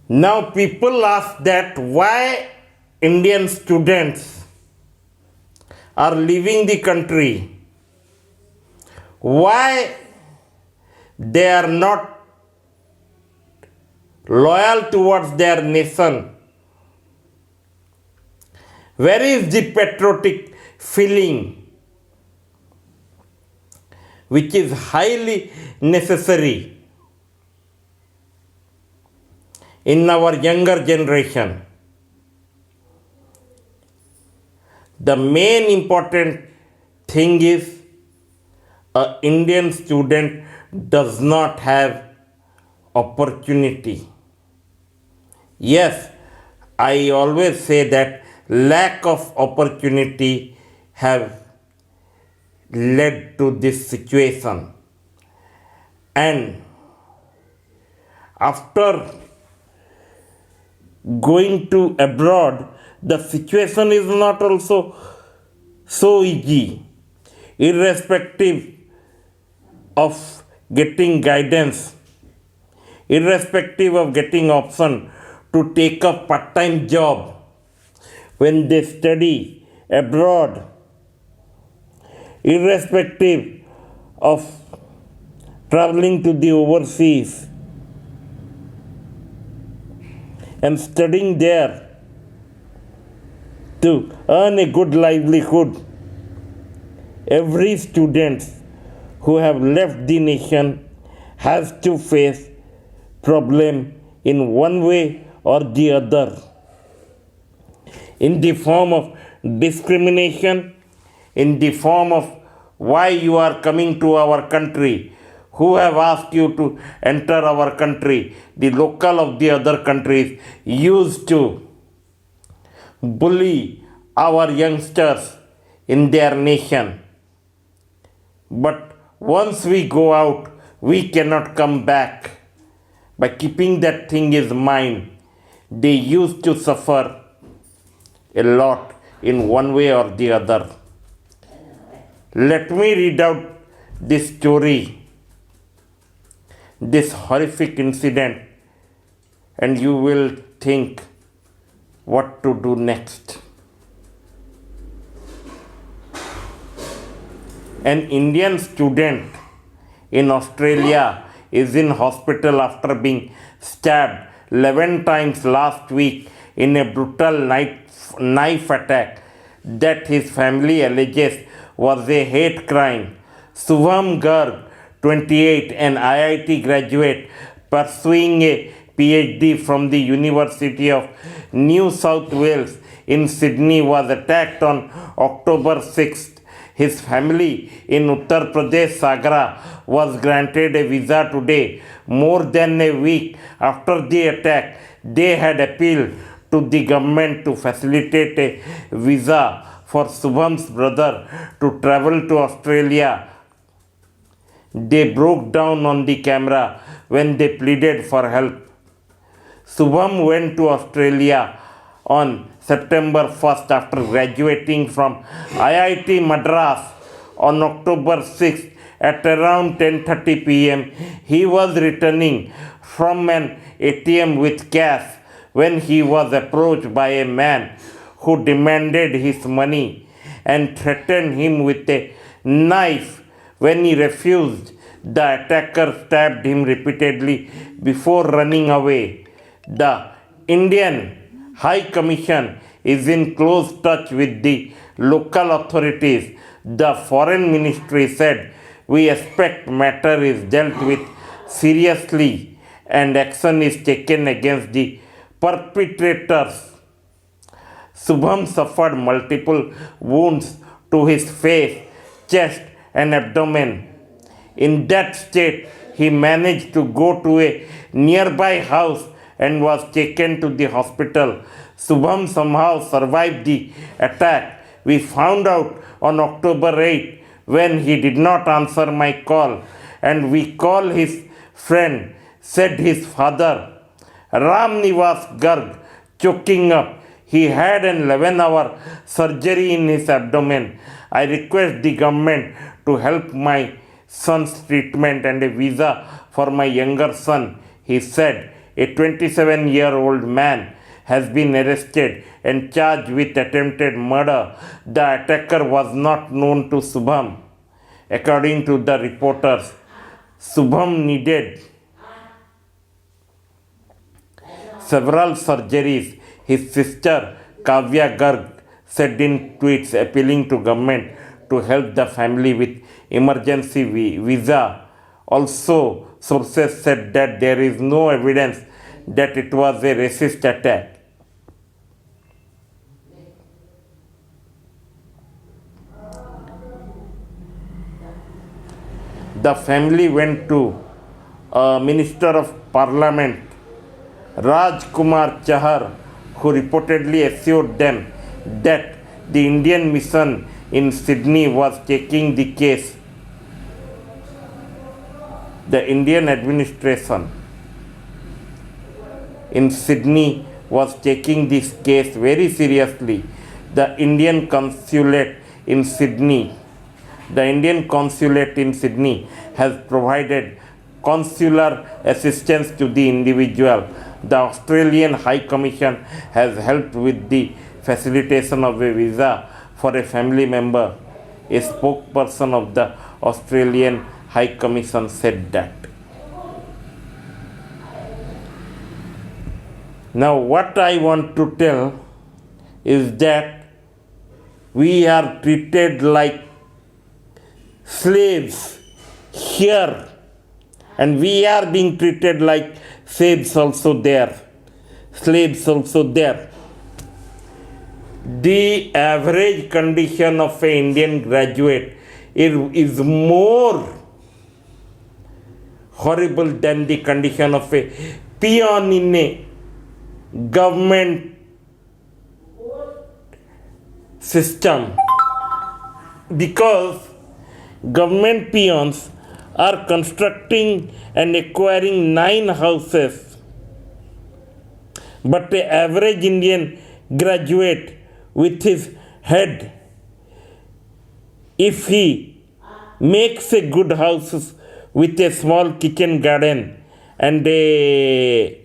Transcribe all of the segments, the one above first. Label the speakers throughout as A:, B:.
A: Now people ask that why Indian students are leaving the country, why they are not loyal towards their nation. Where is the patriotic feeling which is highly necessary in our younger generation? The main important thing is an Indian student does not have opportunity. Yes, I always say that lack of opportunity have led to this situation. And after going to abroad, the situation is not also so easy, irrespective of getting guidance, irrespective of getting option to take a part-time job when they study abroad, irrespective of traveling to the overseas and studying there to earn a good livelihood. Every student who have left the nation has to face problem in one way or the other, in the form of discrimination, in the form of why you are coming to our country, who have asked you to enter our country. The local of the other countries used to bully our youngsters in their nation. But once we go out, we cannot come back. By keeping that thing in mind, they used to suffer a lot in one way or the other. Let me read out this story, this horrific incident, and you will think what to do next. An Indian student in Australia is in hospital after being stabbed 11 times last week in a brutal knife attack that his family alleges was a hate crime. Shubham Garg, 28, an IIT graduate pursuing a PhD from the University of New South Wales in Sydney, was attacked on October 6th. His family in Uttar Pradesh, Sagra, was granted a visa today. More than a week after the attack, they had appealed to the government to facilitate a visa for Shubham's brother to travel to Australia. They broke down on the camera when they pleaded for help. Shubham went to Australia on September 1st after graduating from IIT Madras on October 6th at around 10:30 p.m. He was returning from an ATM with cash when he was approached by a man who demanded his money and threatened him with a knife. When he refused, the attacker stabbed him repeatedly before running away. The Indian High Commission is in close touch with the local authorities. The Foreign Ministry said, "We expect matter is dealt with seriously and action is taken against the perpetrators." Shubham suffered multiple wounds to his face, chest, and abdomen. In that state, he managed to go to a nearby house and was taken to the hospital. Shubham somehow survived the attack. We found out on October 8 when he did not answer my call, and we called his friend, said his father, Ram Nivas Garg, choking up. He had an 11-hour surgery in his abdomen. I request the government to help my son's treatment and a visa for my younger son, he said a 27-year-old man has been arrested and charged with attempted murder. The attacker was not known to Shubham. According to the reporters, Shubham needed several surgeries. His sister Kavya Garg said in tweets appealing to government to help the family with emergency visa. Also, sources said that there is no evidence that it was a racist attack. The family went to Minister of Parliament Raj Kumar Chahar, who reportedly assured them that the Indian mission in Sydney was taking the case. The Indian administration in Sydney was taking this case very seriously. The Indian consulate in Sydney has provided consular assistance to the individual. The Australian High Commission has helped with the facilitation of a visa for a family member. A spokesperson of the Australian High Commission said that. Now, what I want to tell is that we are treated like slaves here, and we are being treated like slaves also there. The average condition of an Indian graduate is more horrible than the condition of a peon in a government system, because government peons are constructing and acquiring 9 houses, but the average Indian graduate with his head, if he makes a good house with a small kitchen garden and a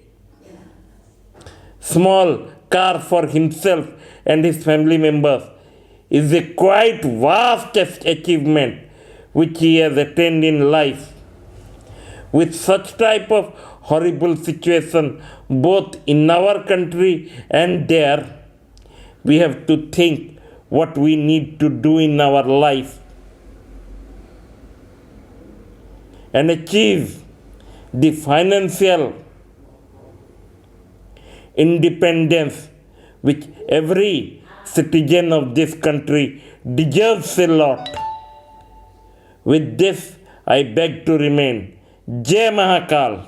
A: small car for himself and his family members, is a quite vast achievement which he has attained in life. With such type of horrible situation both in our country and there, we have to think what we need to do in our life and achieve the financial independence which every citizen of this country deserves a lot. With this, I beg to remain. Jai Mahakal.